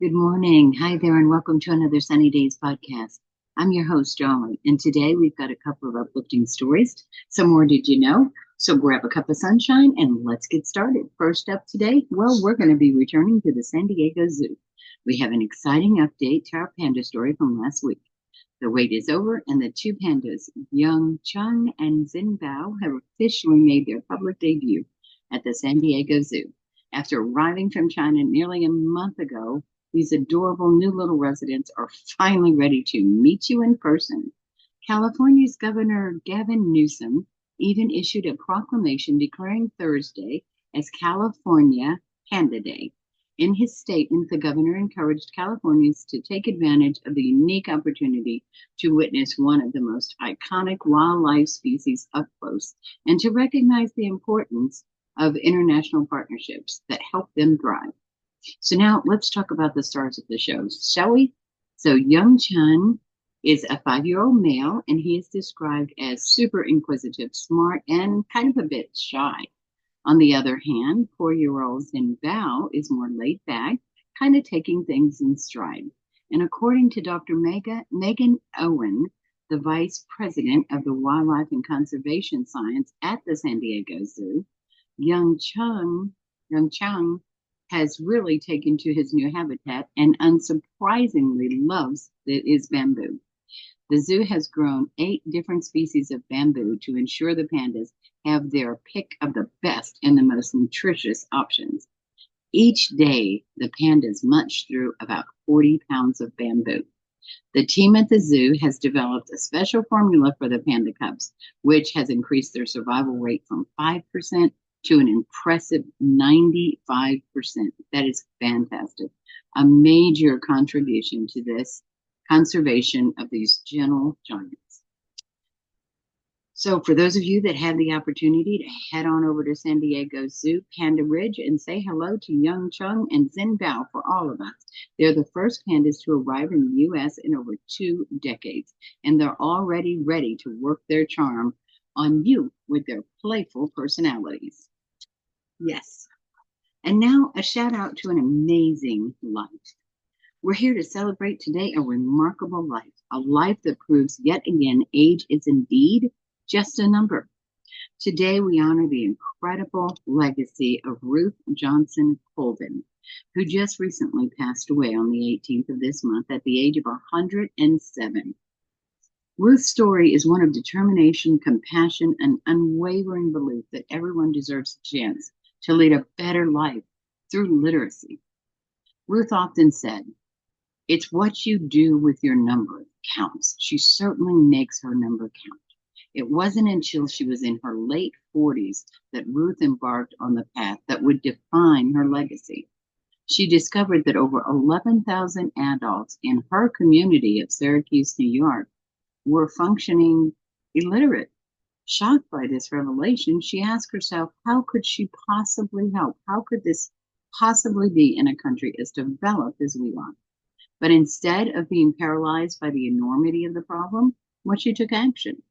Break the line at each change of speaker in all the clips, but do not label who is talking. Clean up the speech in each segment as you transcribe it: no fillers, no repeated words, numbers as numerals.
Good morning. Hi there, and welcome to another Sunny Days podcast. I'm your host, Jolly, and today we've got a couple of uplifting stories. Some more did you know? So grab a cup of sunshine and let's get started. First up today, well, we're going to be returning to the San Diego Zoo. We have an exciting update to our panda story from last week. The wait is over, and the two pandas, Young Chung and Xin Bao, have officially made their public debut at the San Diego Zoo. After arriving from China nearly a month ago, these adorable new little residents are finally ready to meet you in person. California's Governor Gavin Newsom even issued a proclamation declaring Thursday as California Panda Day. In his statement, the governor encouraged Californians to take advantage of the unique opportunity to witness one of the most iconic wildlife species up close and to recognize the importance of international partnerships that help them thrive. So now let's talk about the stars of the show, shall we? So Young Chun is a 5-year-old male, and he is described as super inquisitive, smart, and kind of a bit shy. On the other hand, 4-year-old Xin Bao is more laid back, kind of taking things in stride. And according to Dr. Megan Owen, the vice president of the Wildlife and Conservation Science at the San Diego Zoo, Young Chung has really taken to his new habitat and unsurprisingly loves his bamboo. The zoo has grown 8 different species of bamboo to ensure the pandas have their pick of the best and the most nutritious options. Each day, the pandas munch through about 40 pounds of bamboo. The team at the zoo has developed a special formula for the panda cubs, which has increased their survival rate from 5% to an impressive 95%. That is fantastic. A major contribution to this conservation of these gentle giants. So for those of you that had the opportunity to head on over to San Diego Zoo, Panda Ridge, and say hello to Young Chung and Xin Bao for all of us. They're the first pandas to arrive in the U.S. in over 2 decades, and they're already ready to work their charm on you with their playful personalities. Yes. And now a shout out to an amazing life. We're here to celebrate today a remarkable life, a life that proves yet again age is indeed just a number. Today we honor the incredible legacy of Ruth Johnson Colvin, who just recently passed away on the 18th of this month at the age of 107. Ruth's story is one of determination, compassion, and unwavering belief that everyone deserves a chance to lead a better life through literacy. Ruth often said, "It's what you do with your number that counts." She certainly makes her number count. It wasn't until she was in her late 40s that Ruth embarked on the path that would define her legacy. She discovered that over 11,000 adults in her community of Syracuse, New York, were functioning illiterate. Shocked by this revelation, she asked herself, how could she possibly help? How could this possibly be in a country as developed as we are? But instead of being paralyzed by the enormity of the problem, she took action.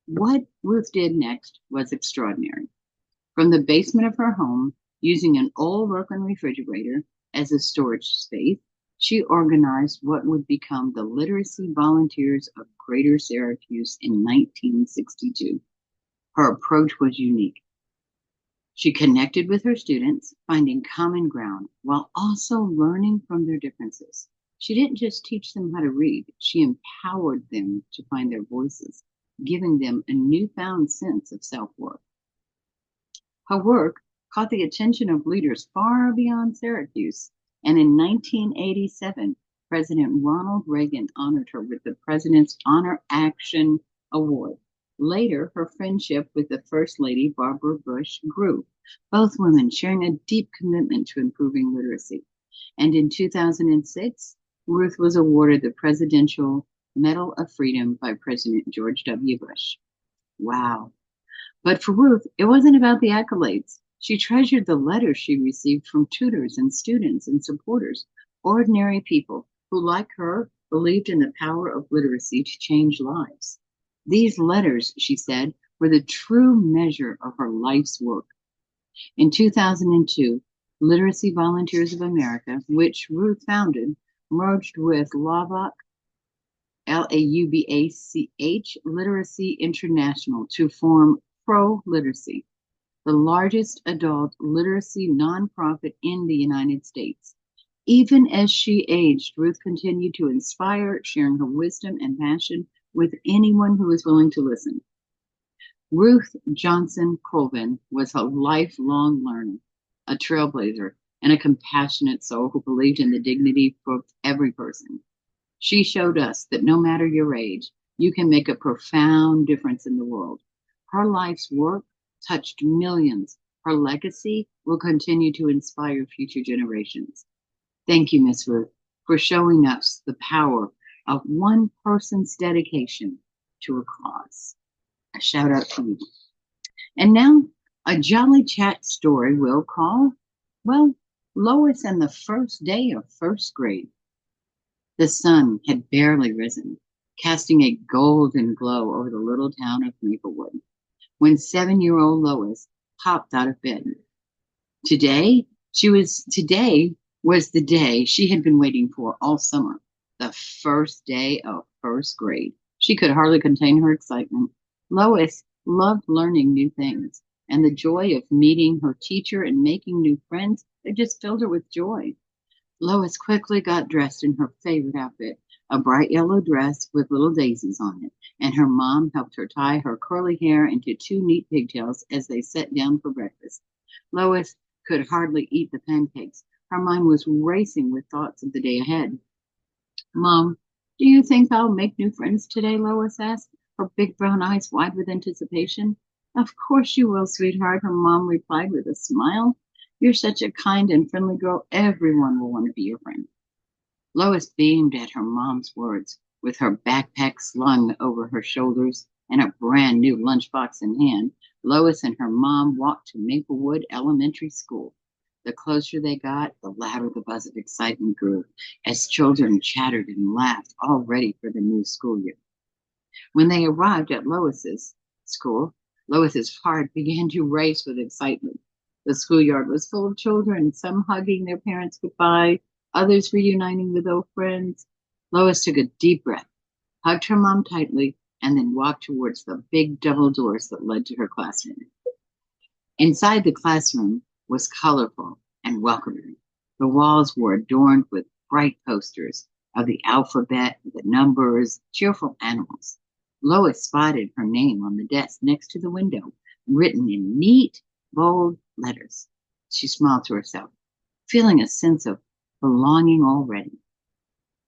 What Ruth did next was extraordinary. From the basement of her home, using an old broken refrigerator as a storage space, she organized what would become the Literacy Volunteers of Greater Syracuse in 1962. Her approach was unique. She connected with her students, finding common ground while also learning from their differences. She didn't just teach them how to read, she empowered them to find their voices, giving them a newfound sense of self-worth. Her work caught the attention of leaders far beyond Syracuse, and in 1987, President Ronald Reagan honored her with the President's Honor Action Award. Later, her friendship with the First Lady, Barbara Bush, grew, both women sharing a deep commitment to improving literacy. And in 2006, Ruth was awarded the Presidential Medal of Freedom by President George W. Bush. Wow. But for Ruth, it wasn't about the accolades. She treasured the letters she received from tutors and students and supporters, ordinary people who, like her, believed in the power of literacy to change lives. These letters, she said, were the true measure of her life's work. In 2002, Literacy Volunteers of America, which Ruth founded, merged with LAUBACH, LAUBACH, Literacy International to form Pro Literacy, the largest adult literacy nonprofit in the United States. Even as she aged, Ruth continued to inspire, sharing her wisdom and passion with anyone who was willing to listen. Ruth Johnson Colvin was a lifelong learner, a trailblazer, and a compassionate soul who believed in the dignity of every person. She showed us that no matter your age, you can make a profound difference in the world. Her life's work touched millions. Her legacy will continue to inspire future generations. Thank you, Miss Ruth, for showing us the power of one person's dedication to a cause. A shout out to you. And now, a jolly chat story we'll call, well, Lois and the first day of first grade. The sun had barely risen, casting a golden glow over the little town of Maplewood, when 7-year-old Lois popped out of bed. Today was the day she had been waiting for all summer, the first day of first grade. She could hardly contain her excitement. Lois loved learning new things, and the joy of meeting her teacher and making new friends, it just filled her with joy. Lois quickly got dressed in her favorite outfit, a bright yellow dress with little daisies on it, and her mom helped her tie her curly hair into 2 neat pigtails as they sat down for breakfast. Lois could hardly eat the pancakes. Her mind was racing with thoughts of the day ahead. Mom, do you think I'll make new friends today? Lois asked, her big brown eyes wide with anticipation. Of course you will, sweetheart, her mom replied with a smile. You're such a kind and friendly girl. Everyone will want to be your friend. Lois beamed at her mom's words. With her backpack slung over her shoulders and a brand new lunchbox in hand, Lois and her mom walked to Maplewood Elementary School. The closer they got, the louder the buzz of excitement grew as children chattered and laughed, all ready for the new school year. When they arrived at Lois's school, Lois's heart began to race with excitement. The schoolyard was full of children, some hugging their parents goodbye, others reuniting with old friends. Lois took a deep breath, hugged her mom tightly, and then walked towards the big double doors that led to her classroom. Inside the classroom was colorful and welcoming. The walls were adorned with bright posters of the alphabet, the numbers, cheerful animals. Lois spotted her name on the desk next to the window, written in neat, bold letters. She smiled to herself, feeling a sense of belonging already.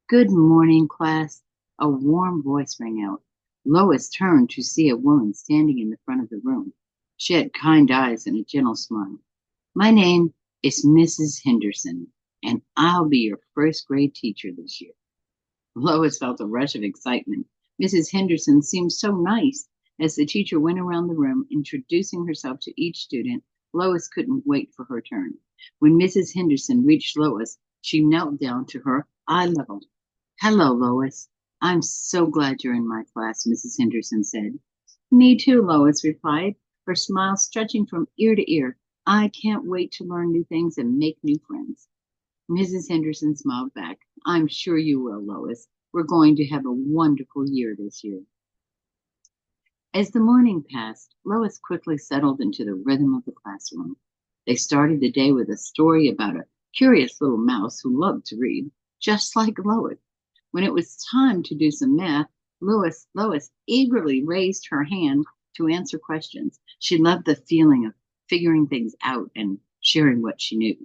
Good morning, class. A warm voice rang out. Lois turned to see a woman standing in the front of the room. She had kind eyes and a gentle smile. My name is Mrs. Henderson, and I'll be your first grade teacher this year. Lois felt a rush of excitement. Mrs. Henderson seemed so nice. As the teacher went around the room, introducing herself to each student, Lois couldn't wait for her turn. When Mrs. Henderson reached Lois, she knelt down to her eye level. Hello, Lois. I'm so glad you're in my class, Mrs. Henderson said. Me too, Lois replied, her smile stretching from ear to ear. I can't wait to learn new things and make new friends. Mrs. Henderson smiled back. I'm sure you will, Lois. We're going to have a wonderful year this year. As the morning passed, Lois quickly settled into the rhythm of the classroom. They started the day with a story about a curious little mouse who loved to read, just like Lois. When it was time to do some math, Lois eagerly raised her hand to answer questions. She loved the feeling of figuring things out and sharing what she knew.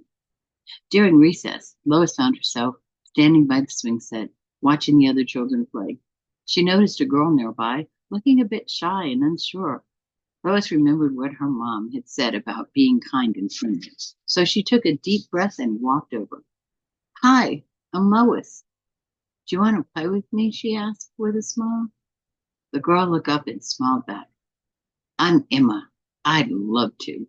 During recess, Lois found herself standing by the swing set, watching the other children play. She noticed a girl nearby, looking a bit shy and unsure. Lois remembered what her mom had said about being kind and friendly, so she took a deep breath and walked over. Hi, I'm Lois. Do you want to play with me? She asked with a smile. The girl looked up and smiled back. I'm Emma. I'd love to.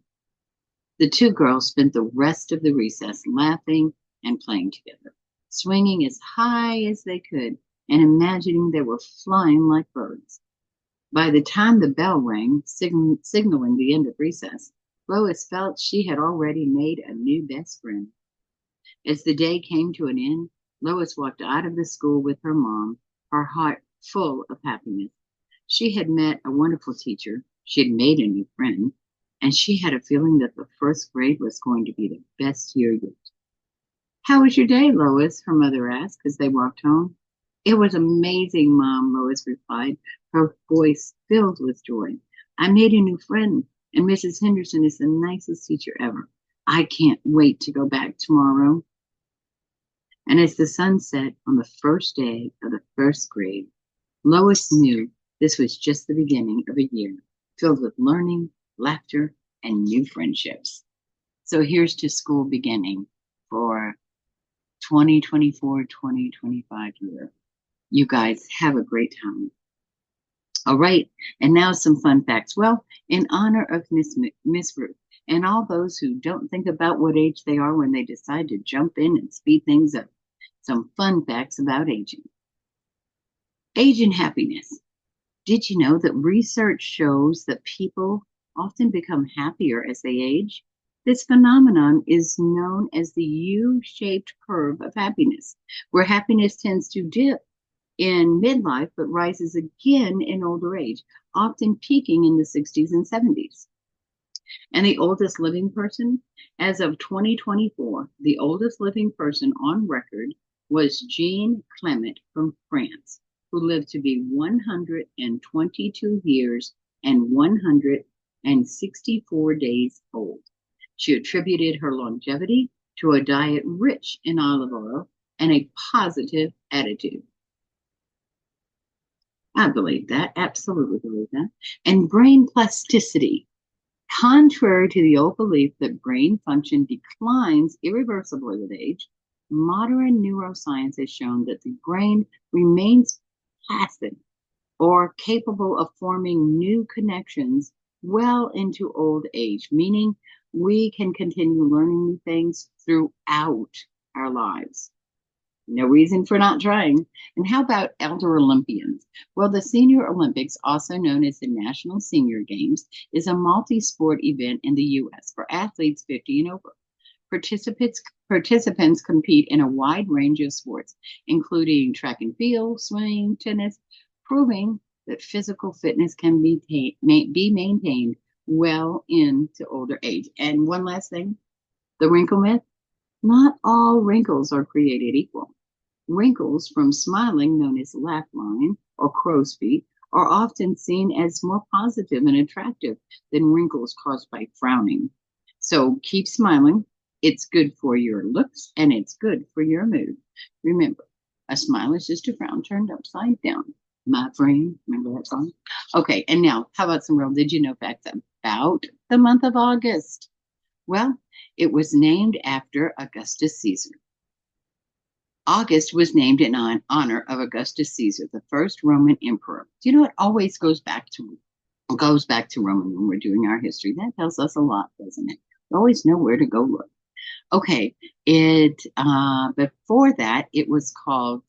The two girls spent the rest of the recess laughing and playing together, swinging as high as they could and imagining they were flying like birds. By the time the bell rang, signaling the end of recess, Lois felt she had already made a new best friend. As the day came to an end, Lois walked out of the school with her mom, her heart full of happiness. She had met a wonderful teacher, she had made a new friend, and she had a feeling that the first grade was going to be the best year yet. How was your day, Lois? Her mother asked as they walked home. It was amazing, Mom, Lois replied, her voice filled with joy. I made a new friend, and Mrs. Henderson is the nicest teacher ever. I can't wait to go back tomorrow. And as the sun set on the first day of the first grade, Lois knew this was just the beginning of a year filled with learning, laughter, and new friendships. So here's to school beginning for 2024-2025 year. You guys have a great time. All right, and now some fun facts. Well, in honor of Miss Ruth and all those who don't think about what age they are when they decide to jump in and speed things up, some fun facts about aging. Age and happiness. Did you know that research shows that people often become happier as they age? This phenomenon is known as the U-shaped curve of happiness, where happiness tends to dip in midlife but rises again in older age, often peaking in the 60s and 70s. And the oldest living person, as of 2024, the oldest living person on record was Jean Clement from France, who lived to be 122 years and 164 days old. She attributed her longevity to a diet rich in olive oil and a positive attitude. I believe that, absolutely believe that. And brain plasticity. Contrary to the old belief that brain function declines irreversibly with age, modern neuroscience has shown that the brain remains plastic or capable of forming new connections well into old age, meaning we can continue learning new things throughout our lives. No reason for not trying. And how about elder Olympians? Well, the Senior Olympics, also known as the National Senior Games, is a multi-sport event in the U.S. for athletes 50 and over. Participants compete in a wide range of sports, including track and field, swimming, tennis, proving that physical fitness can be maintained well into older age. And one last thing, the wrinkle myth. Not all wrinkles are created equal. Wrinkles from smiling, known as laugh line or crow's feet, are often seen as more positive and attractive than wrinkles caused by frowning. So keep smiling. It's good for your looks and it's good for your mood. Remember, a smile is just a frown turned upside down. My friend, remember that song? Okay, and now, how about some real did you know facts about the month of August? Well, it was named after Augustus Caesar. August was named in honor of Augustus Caesar, the first Roman emperor. Do you know it always goes back to Roman when we're doing our history? That tells us a lot, doesn't it? We always know where to go look. Okay, before that it was called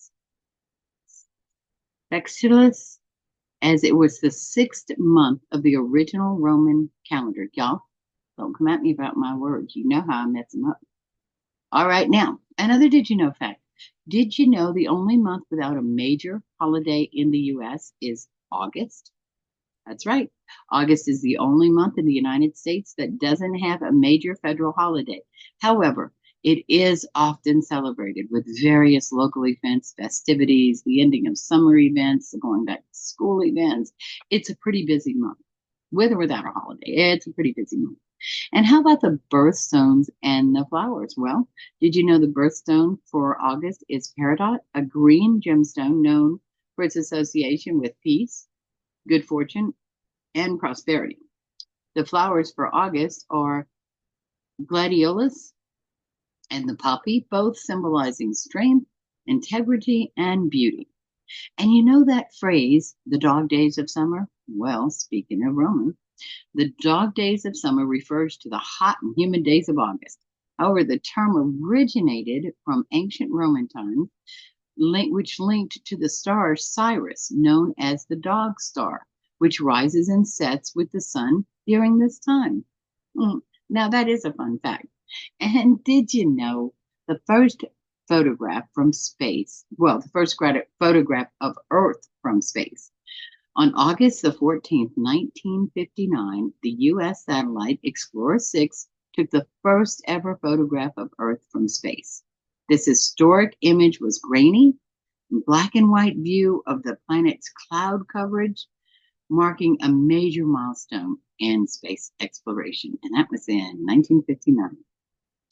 Sextilis, as it was the 6th month of the original Roman calendar. Y'all, don't come at me about my words. You know how I mess them up. All right, now, another did you know fact. Did you know the only month without a major holiday in the U.S. is August? That's right. August is the only month in the United States that doesn't have a major federal holiday. However, it is often celebrated with various local events, festivities, the ending of summer events, the going back to school events. It's a pretty busy month, with or without a holiday. It's a pretty busy month. And how about the birthstones and the flowers? Well, did you know the birthstone for August is peridot, a green gemstone known for its association with peace, good fortune, and prosperity. The flowers for August are gladiolus and the poppy, both symbolizing strength, integrity, and beauty. And you know that phrase, the dog days of summer? Well, speaking of Roman, the dog days of summer refers to the hot and humid days of August. However, the term originated from ancient Roman times, which linked to the star Sirius, known as the dog star, which rises and sets with the sun during this time. Now, that is a fun fact. And did you know the first photograph from space, well, the first photograph of Earth from space, on August the 14th, 1959, the U.S. satellite Explorer 6 took the first ever photograph of Earth from space. This historic image was grainy, black and white view of the planet's cloud coverage, marking a major milestone in space exploration. And that was in 1959.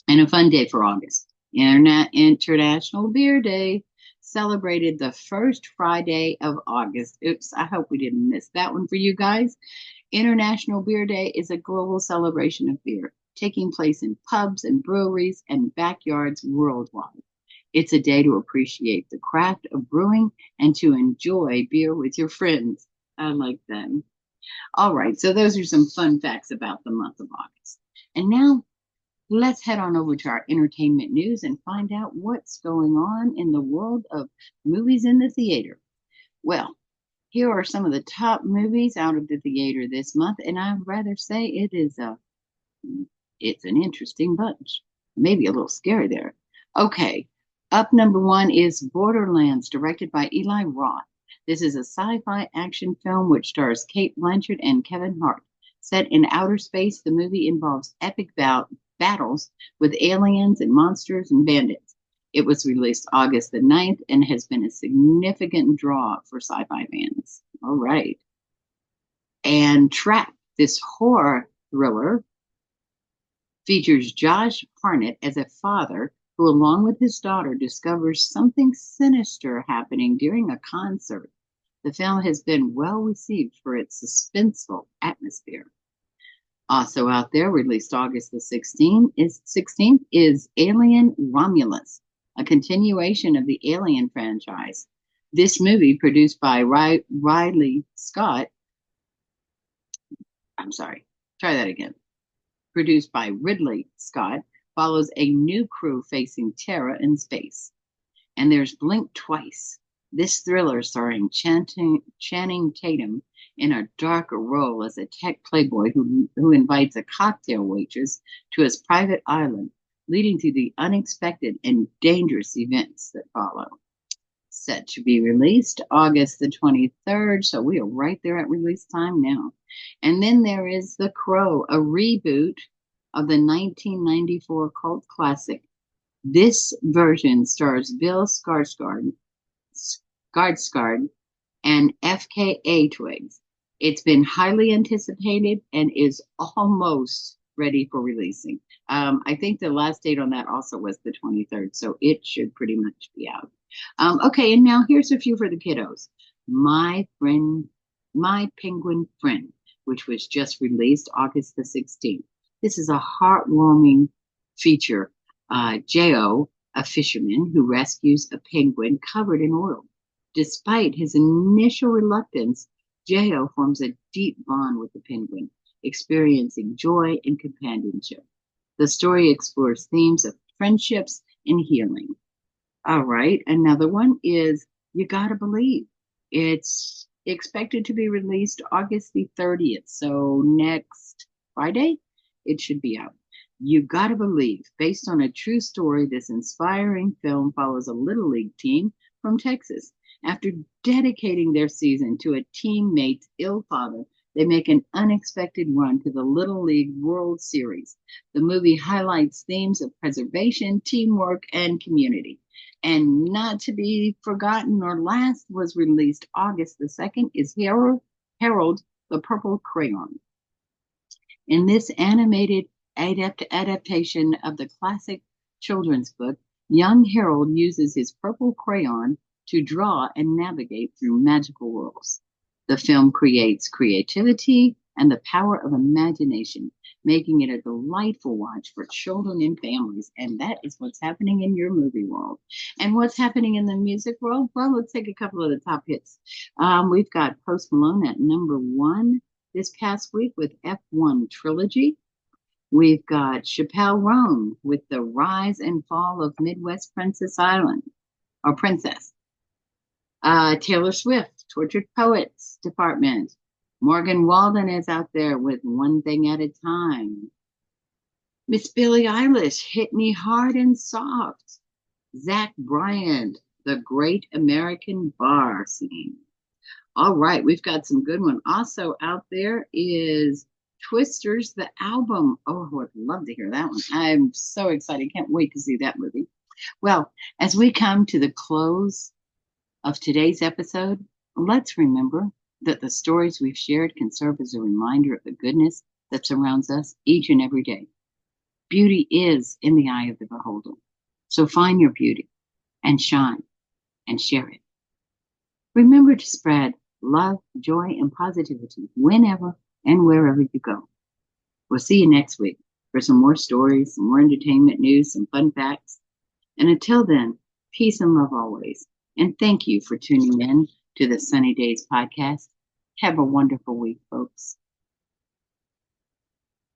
And a fun day for August. International Beer Day, celebrated the first Friday of August. Oops, I hope we didn't miss that one for you guys. International Beer Day is a global celebration of beer, taking place in pubs and breweries and backyards worldwide. It's a day to appreciate the craft of brewing and to enjoy beer with your friends. I like that. All right, so those are some fun facts about the month of August. And now let's head on over to our entertainment news and find out what's going on in the world of movies in the theater. Well, here are some of the top movies out of the theater this month, and I'd rather say it's an interesting bunch. Maybe a little scary there. Okay, up number one is Borderlands, directed by Eli Roth. This is a sci-fi action film which stars Cate Blanchett and Kevin Hart. Set in outer space, the movie involves epic battles with aliens and monsters and bandits. It was released August the 9th and has been a significant draw for sci-fi fans. All right. And Trap, this horror thriller, features Josh Hartnett as a father who, along with his daughter, discovers something sinister happening during a concert. The film has been well received for its suspenseful atmosphere. Also out there, released August the 16th, is Alien Romulus, a continuation of the Alien franchise. This movie, produced by Ridley Scott, produced by Ridley Scott, follows a new crew facing terror in space. And there's Blink Twice. This thriller starring Channing Tatum in a darker role as a tech playboy who invites a cocktail waitress to his private island, leading to the unexpected and dangerous events that follow. Set to be released August the 23rd, so we are right there at release time now. And then there is The Crow, a reboot of the 1994 cult classic. This version stars Bill Skarsgård and FKA Twigs. It's been highly anticipated and is almost ready for releasing. I think the last date on that also was the 23rd, so it should pretty much be out. Okay, and now here's a few for the kiddos. My Penguin Friend, which was just released August the 16th. This is a heartwarming feature. Jo, a fisherman who rescues a penguin covered in oil. Despite his initial reluctance, Jo forms a deep bond with the penguin, experiencing joy and companionship. The story explores themes of friendships and healing. All right, another one is You Gotta Believe. It's expected to be released August the 30th, so next Friday it should be out. You Gotta Believe, based on a true story, this inspiring film follows a Little League team from Texas. After dedicating their season to a teammate's ill father, they make an unexpected run to the Little League World Series. The movie highlights themes of preservation, teamwork, and community. And not to be forgotten or last, was released August the 2nd, is Harold the Purple Crayon. In this animated adaptation of the classic children's book, young Harold uses his purple crayon to draw and navigate through magical worlds. The film creates creativity and the power of imagination, making it a delightful watch for children and families. And that is what's happening in your movie world. And what's happening in the music world? Well, let's take a couple of the top hits. We've got Post Malone at number 1 this past week with F1 Trilogy. We've got Chappelle Roan with The Rise and Fall of Midwest Princess Island, or Princess. Taylor Swift, Tortured Poets Department. Morgan Walden is out there with One Thing at a Time. Miss Billie Eilish, Hit Me Hard and Soft. Zach Bryan, The Great American Bar Scene. All right, we've got some good one. Also out there is Twisters, the album. Oh, I would love to hear that one. I'm so excited. Can't wait to see that movie. Well, as we come to the close of today's episode, let's remember that the stories we've shared can serve as a reminder of the goodness that surrounds us each and every day. Beauty is in the eye of the beholder. So find your beauty and shine and share it. Remember to spread love, joy, and positivity whenever and wherever you go. We'll see you next week for some more stories, some more entertainment news, some fun facts. And until then, peace and love always. And thank you for tuning in to the Sunny Days podcast. Have a wonderful week, folks.